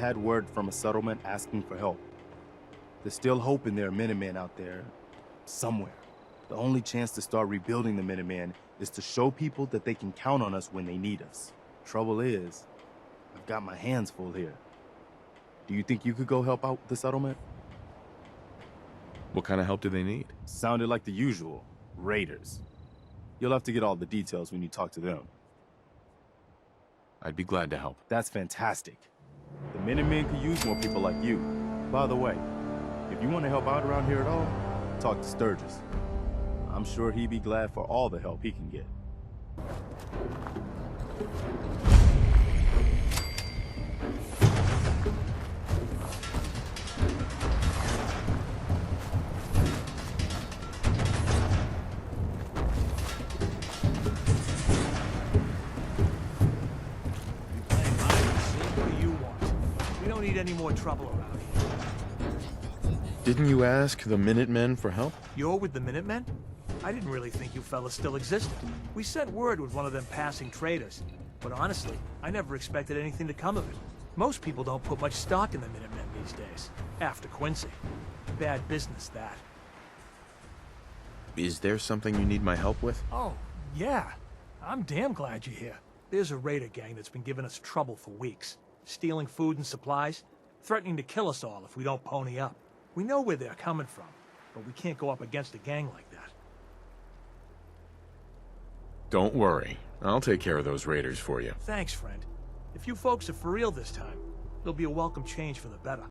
had word from a settlement asking for help. There's still hope in there are Minutemen out there, somewhere. The only chance to start rebuilding the Minutemen is to show people that they can count on us when they need us. Trouble is, I've got my hands full here. Do you think you could go help out the settlement? What kind of help do they need? Sounded like the usual. Raiders. You'll have to get all the details when you talk to them. I'd be glad to help. That's fantastic. The Minutemen could use more people like you. By the way, if you want to help out around here at all, talk to Sturgis. I'm sure he'd be glad for all the help he can get. Any more trouble around here. Didn't you ask the Minutemen for help? You're with the Minutemen? I didn't really think you fellas still existed. We sent word with one of them passing traders, but honestly, I never expected anything to come of it. Most people don't put much stock in the Minutemen these days, after Quincy. Bad business, that. Is there something you need my help with? Oh, yeah. I'm damn glad you're here. There's a raider gang that's been giving us trouble for weeks. Stealing food and supplies, threatening to kill us all if we don't pony up. We know where they're coming from, but we can't go up against a gang like that. Don't worry. I'll take care of those raiders for you. Thanks, friend. If you folks are for real this time, it'll be a welcome change for the better.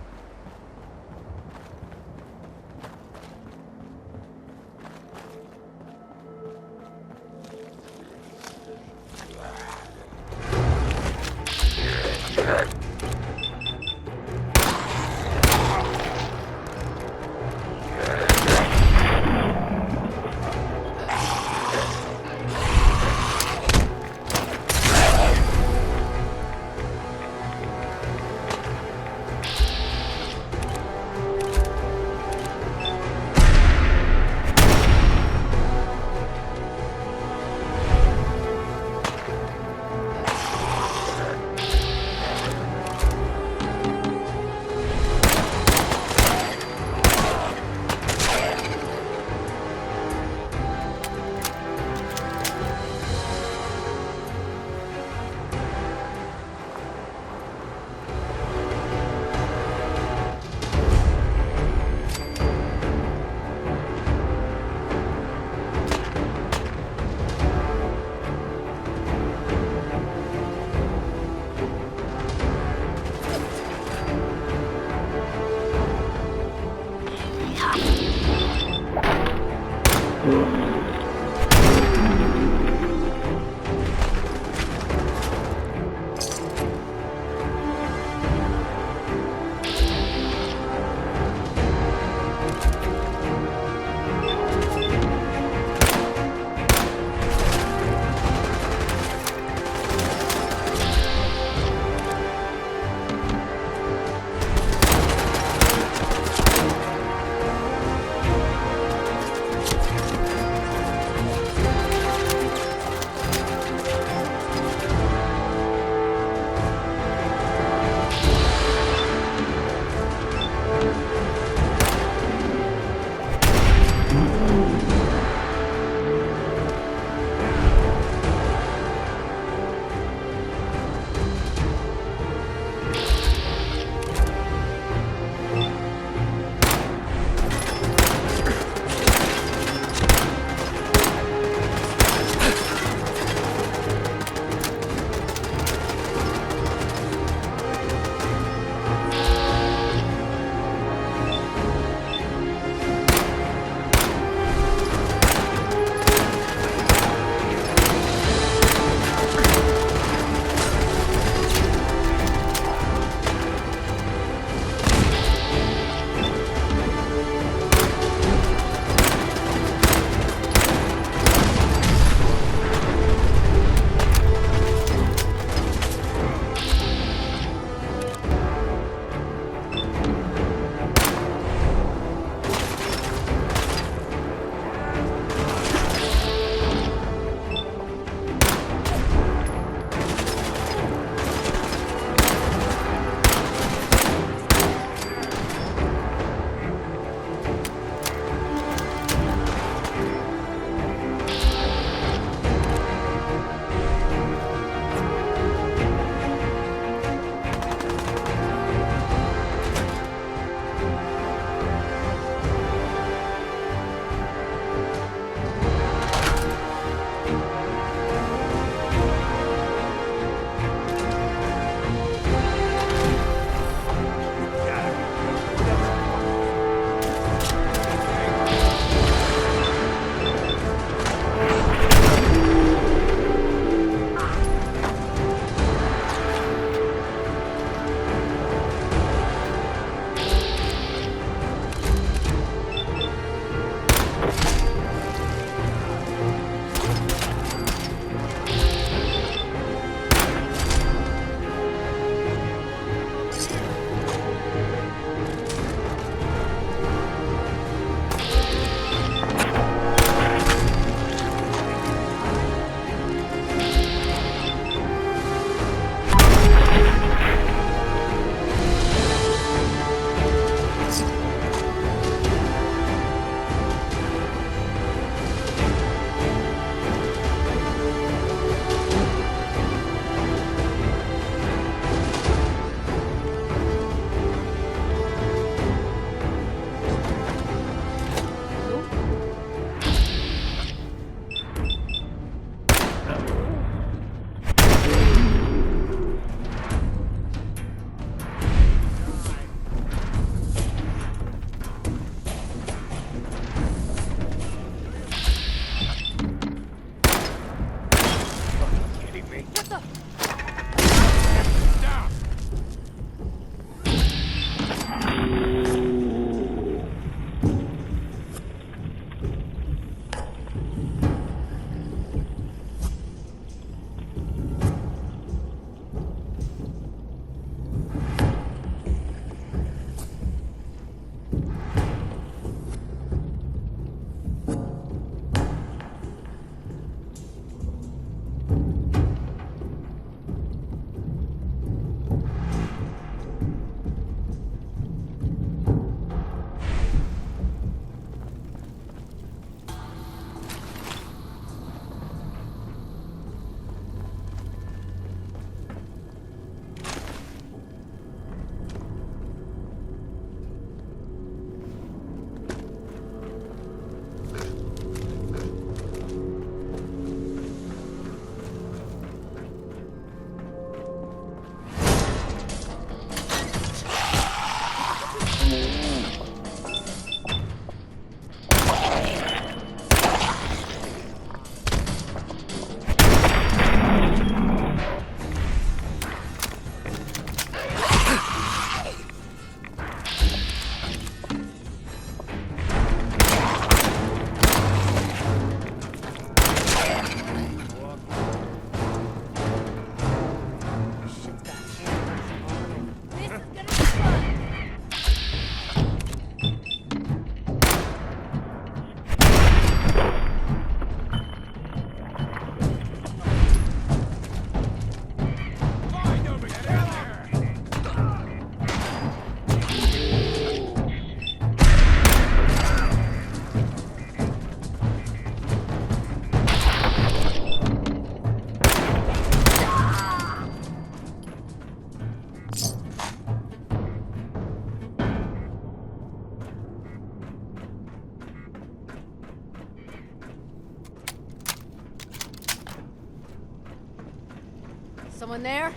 Someone there?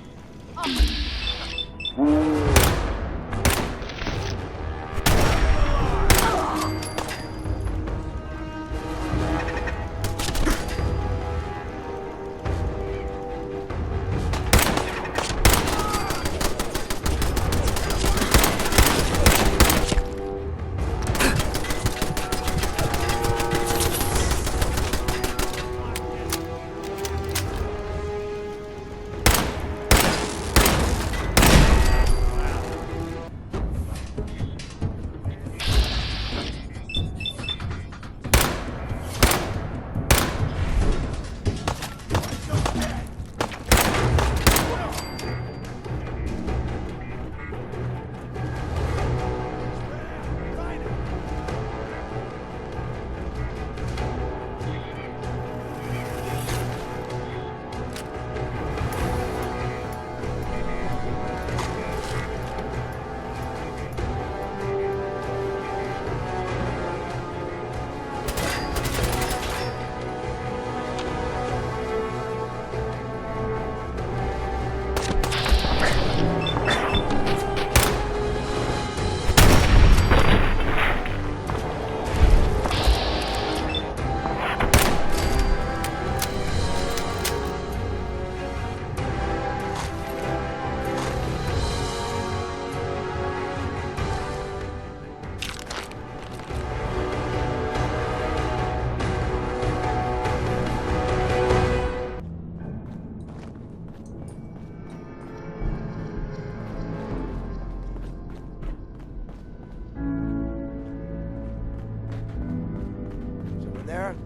Someone there?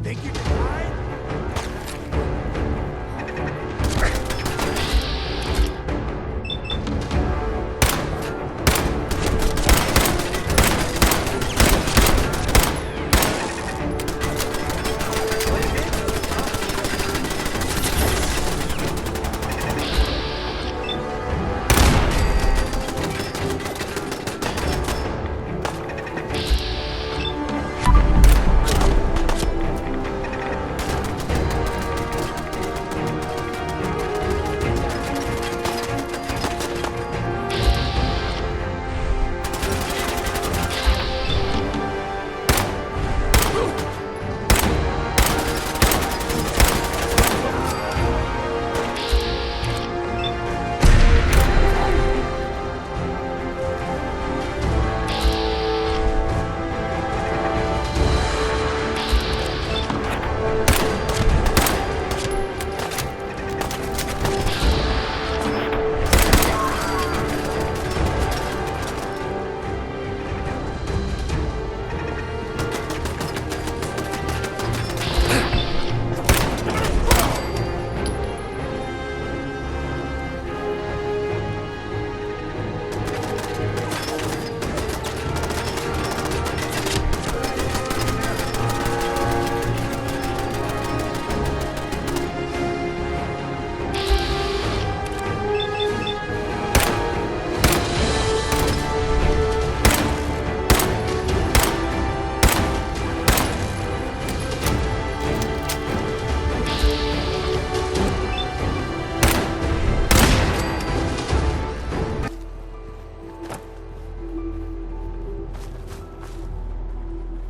Think you can hide?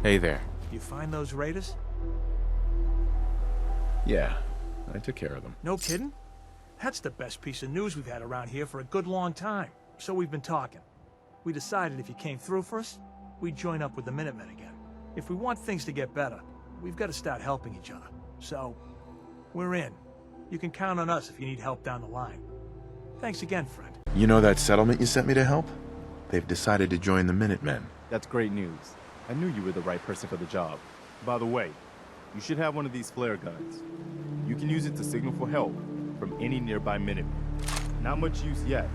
Hey there. You find those raiders? Yeah, I took care of them. No kidding? That's the best piece of news we've had around here for a good long time. So we've been talking. We decided if you came through for us, we'd join up with the Minutemen again. If we want things to get better, we've got to start helping each other. So, we're in. You can count on us if you need help down the line. Thanks again, friend. You know that settlement you sent me to help? They've decided to join the Minutemen. That's great news. I knew you were the right person for the job. By the way, you should have one of these flare guns. You can use it to signal for help from any nearby Minutemen. Not much use yet,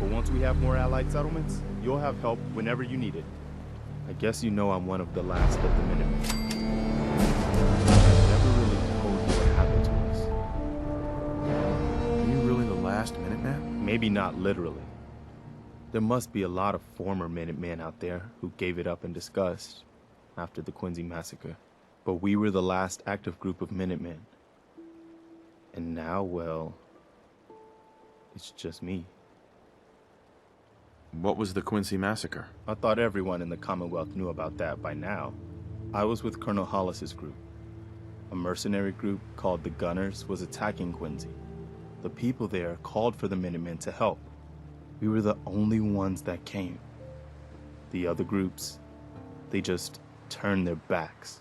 but once we have more allied settlements, you'll have help whenever you need it. I guess you know I'm one of the last of the Minutemen. I never really told you what happened to us. Are you really the last Minuteman? Maybe not literally, There must be a lot of former Minutemen out there who gave it up in disgust after the Quincy massacre. But we were the last active group of Minutemen. And now, well, it's just me. What was the Quincy massacre? I thought everyone in the Commonwealth knew about that by now. I was with Colonel Hollis's group. A mercenary group called the Gunners was attacking Quincy. The people there called for the Minutemen to help. We were the only ones that came. The other groups, they just turned their backs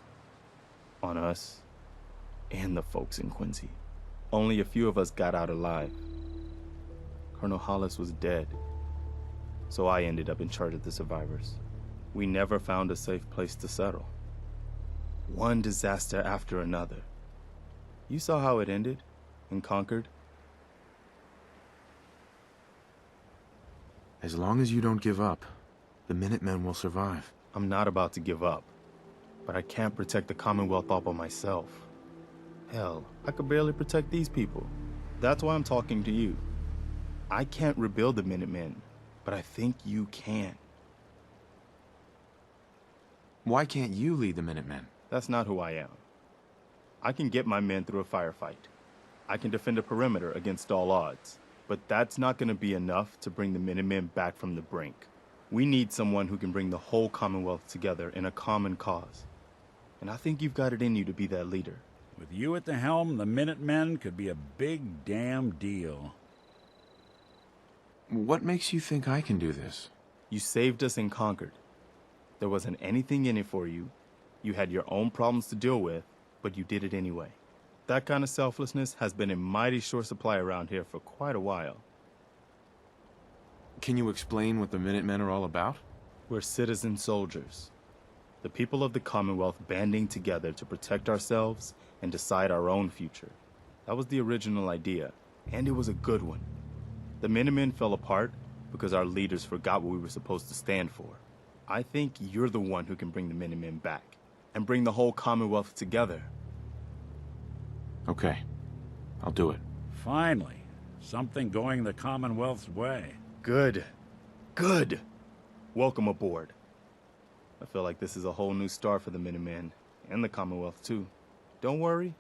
on us and the folks in Quincy. Only a few of us got out alive. Colonel Hollis was dead, so I ended up in charge of the survivors. We never found a safe place to settle. One disaster after another. You saw how it ended in Concord? As long as you don't give up, the Minutemen will survive. I'm not about to give up, but I can't protect the Commonwealth all by myself. Hell, I could barely protect these people. That's why I'm talking to you. I can't rebuild the Minutemen, but I think you can. Why can't you lead the Minutemen? That's not who I am. I can get my men through a firefight. I can defend a perimeter against all odds. But that's not going to be enough to bring the Minutemen back from the brink. We need someone who can bring the whole Commonwealth together in a common cause. And I think you've got it in you to be that leader. With you at the helm, the Minutemen could be a big damn deal. What makes you think I can do this? You saved us in Concord. There wasn't anything in it for you. You had your own problems to deal with, but you did it anyway. That kind of selflessness has been in mighty short supply around here for quite a while. Can you explain what the Minutemen are all about? We're citizen soldiers. The people of the Commonwealth banding together to protect ourselves and decide our own future. That was the original idea, and it was a good one. The Minutemen fell apart because our leaders forgot what we were supposed to stand for. I think you're the one who can bring the Minutemen back and bring the whole Commonwealth together. Okay, I'll do it. Finally, something going the Commonwealth's way. Good. Good. Welcome aboard. I feel like this is a whole new start for the Minutemen, and the Commonwealth too. Don't worry,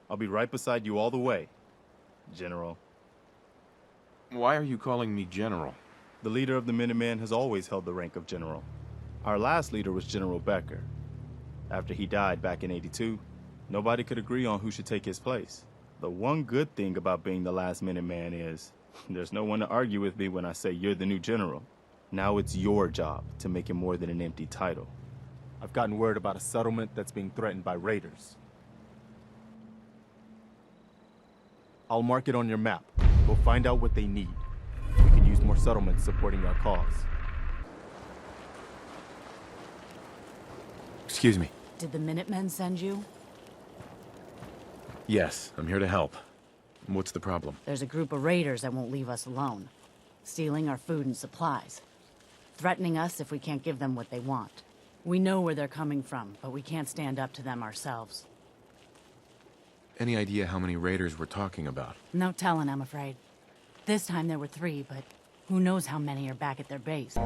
I'll be right beside you all the way, General. Why are you calling me General? The leader of the Minutemen has always held the rank of General. Our last leader was General Becker. After he died back in '82, nobody could agree on who should take his place. The one good thing about being the last Minuteman is there's no one to argue with me when I say you're the new general. Now it's your job to make it more than an empty title. I've gotten word about a settlement that's being threatened by raiders. I'll mark it on your map. We'll find out what they need. We can use more settlements supporting our cause. Excuse me. Did the Minutemen send you? Yes, I'm here to help. What's the problem? There's a group of raiders that won't leave us alone. Stealing our food and supplies. Threatening us if we can't give them what they want. We know where they're coming from, but we can't stand up to them ourselves. Any idea how many raiders we're talking about? No telling, I'm afraid. This time there were 3, but who knows how many are back at their base.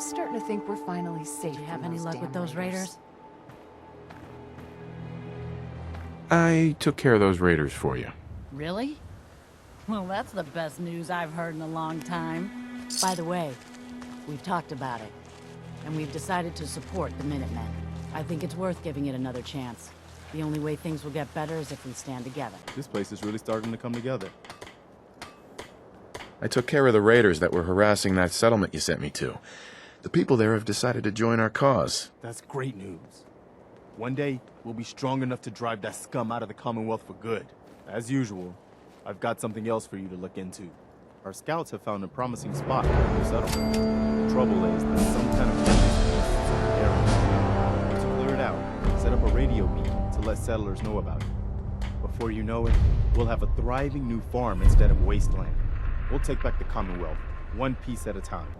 starting to think we're finally safe. Did you have from any luck with damn those raiders? I took care of those raiders for you. Really? Well, that's the best news I've heard in a long time. By the way, we've talked about it, and we've decided to support the Minutemen. I think it's worth giving it another chance. The only way things will get better is if we stand together. This place is really starting to come together. I took care of the raiders that were harassing that settlement you sent me to. The people there have decided to join our cause. That's great news. One day, we'll be strong enough to drive that scum out of the Commonwealth for good. As usual, I've got something else for you to look into. Our scouts have found a promising spot for the settlement. The trouble is that some kind of area. To clear it out, set up a radio beacon to let settlers know about it. Before you know it, we'll have a thriving new farm instead of wasteland. We'll take back the Commonwealth, one piece at a time.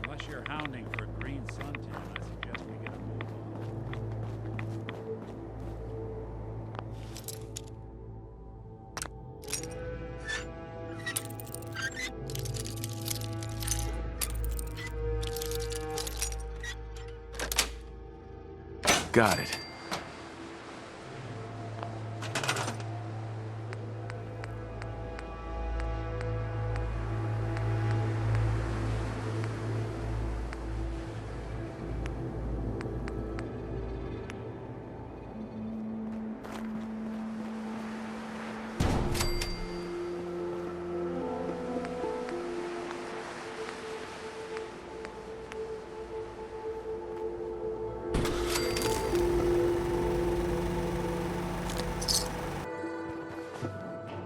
Unless you're hounding for a green suntan, I suggest we get a move on. Got it.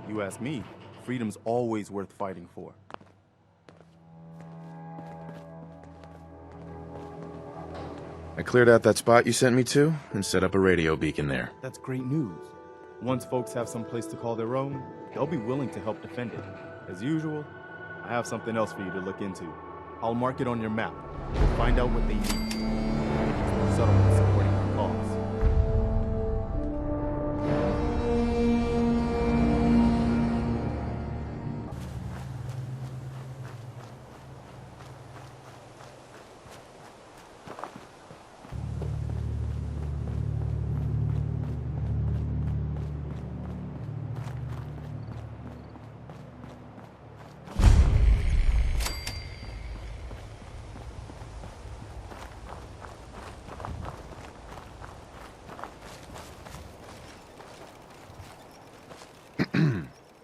You ask me, freedom's always worth fighting for. I cleared out that spot you sent me to and set up a radio beacon there. That's great news. Once folks have some place to call their own, they'll be willing to help defend it. As usual, I have something else for you to look into. I'll mark it on your map. We'll find out what they need. More settlements supporting our cause.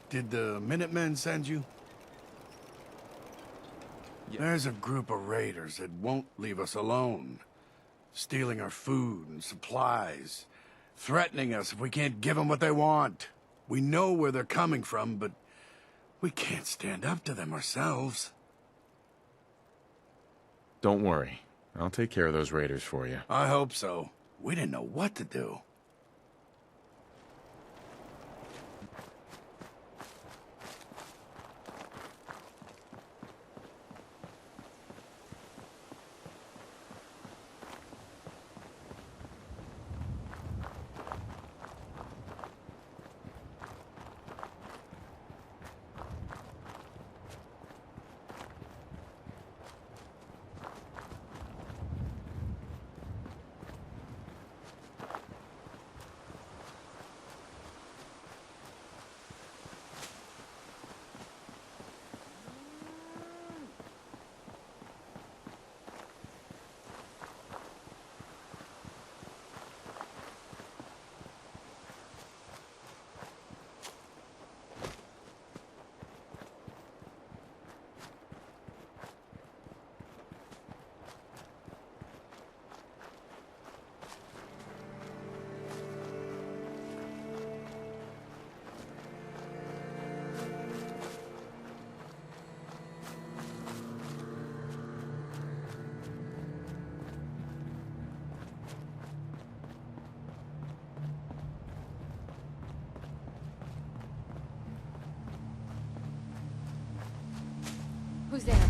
Did the Minutemen send you? Yeah. There's a group of raiders that won't leave us alone. Stealing our food and supplies. Threatening us if we can't give them what they want. We know where they're coming from, but we can't stand up to them ourselves. Don't worry. I'll take care of those raiders for you. I hope so. We didn't know what to do. Who's there?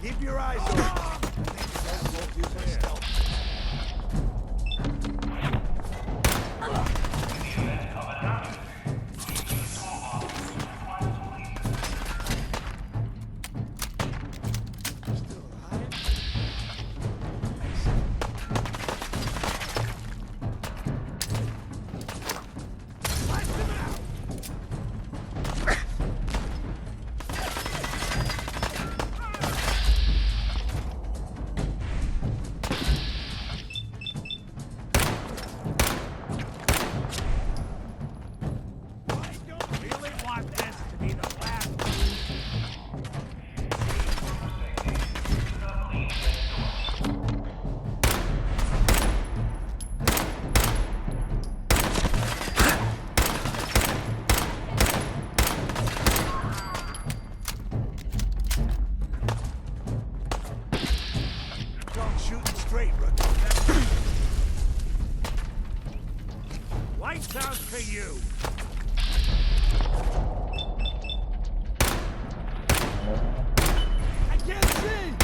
Keep your eyes open. Blast him out! Lights out for you. I can't see.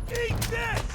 Eat this.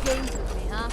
games with me, huh?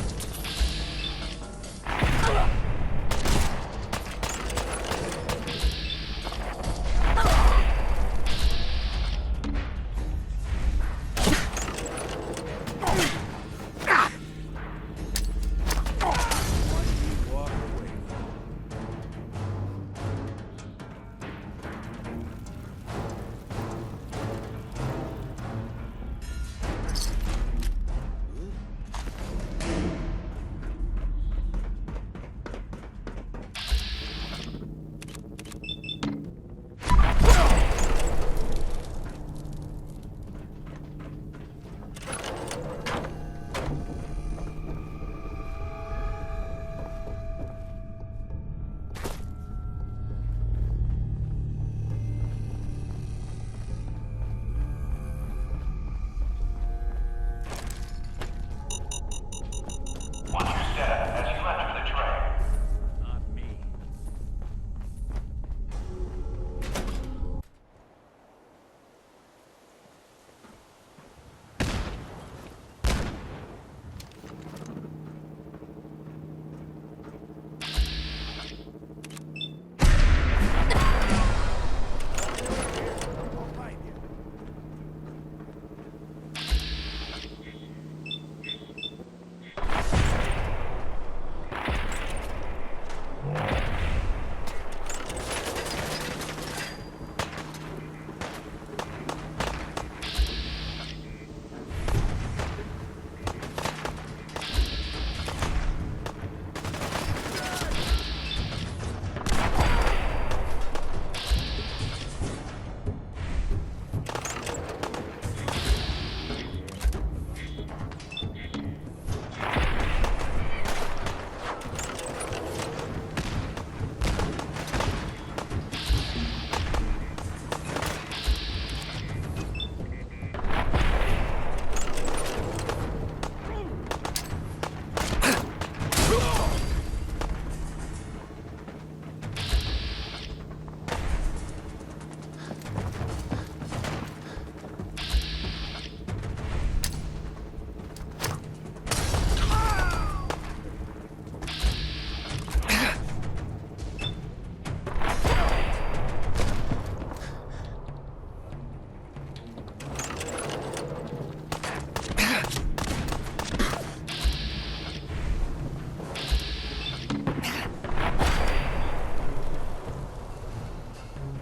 Not me.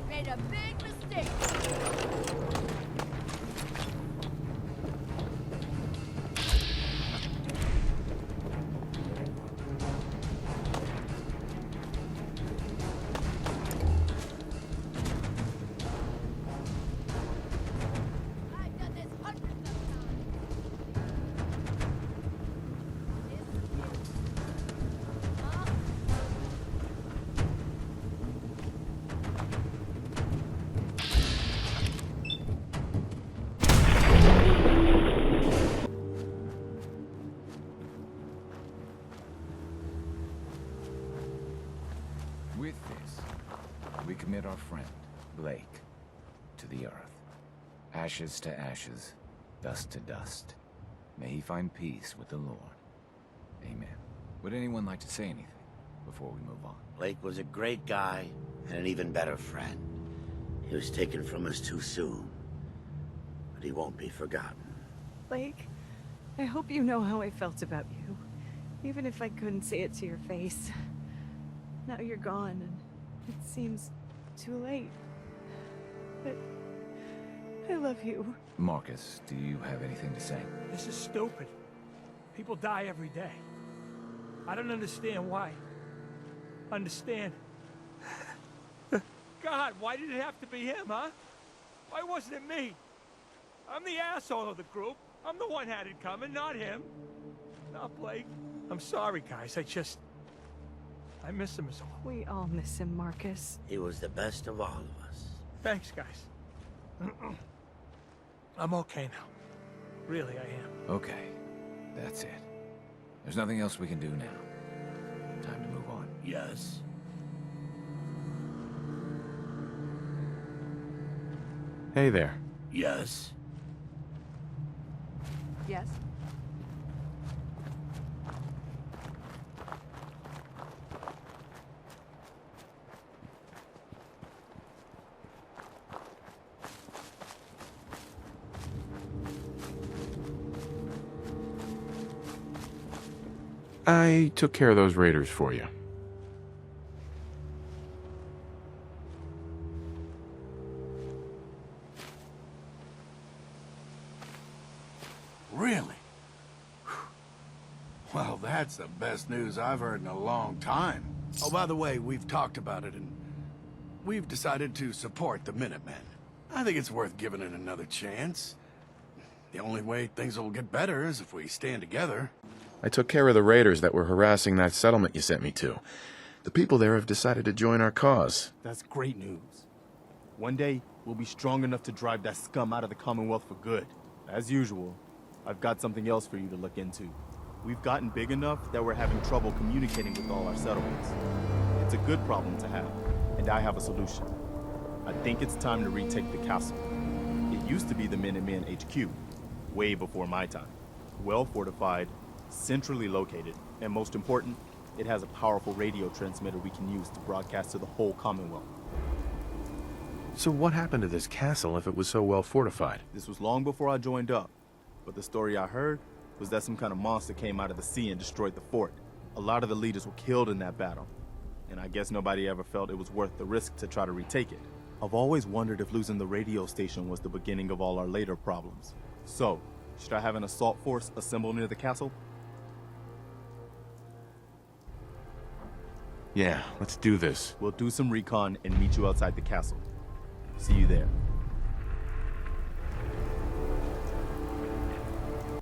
Made a big mistake. I've done this hundreds of times. Huh? With this, we commit our friend, Blake, to the earth. Ashes to ashes, dust to dust. May he find peace with the Lord. Amen. Would anyone like to say anything before we move on? Blake was a great guy and an even better friend. He was taken from us too soon, but he won't be forgotten. Blake, I hope you know how I felt about you, even if I couldn't say it to your face. Now you're gone, and it seems too late. But I love you. Marcus, do you have anything to say? This is stupid. People die every day. I don't understand why. Understand? God, why did it have to be him, huh? Why wasn't it me? I'm the asshole of the group. I'm the one had it coming, not him. Not Blake. I'm sorry, guys. I miss him as well. We all miss him, Marcus. He was the best of all of us. Thanks, guys. I'm okay now. Really, I am. Okay, that's it. There's nothing else we can do now. Time to move on. Yes. Hey there. Yes. Yes? I took care of those raiders for you. Really? Whew. Well, that's the best news I've heard in a long time. Oh, by the way, we've talked about it, and we've decided to support the Minutemen. I think it's worth giving it another chance. The only way things will get better is if we stand together. I took care of the raiders that were harassing that settlement you sent me to. The people there have decided to join our cause. That's great news. One day, we'll be strong enough to drive that scum out of the Commonwealth for good. As usual, I've got something else for you to look into. We've gotten big enough that we're having trouble communicating with all our settlements. It's a good problem to have, and I have a solution. I think it's time to retake the castle. It used to be the Minutemen HQ, way before my time. Well fortified, centrally located, and most important, it has a powerful radio transmitter we can use to broadcast to the whole Commonwealth. So what happened to this castle if it was so well fortified? This was long before I joined up, but the story I heard was that some kind of monster came out of the sea and destroyed the fort. A lot of the leaders were killed in that battle, and I guess nobody ever felt it was worth the risk to try to retake it. I've always wondered if losing the radio station was the beginning of all our later problems. So, should I have an assault force assemble near the castle? Yeah, let's do this. We'll do some recon and meet you outside the castle. See you there.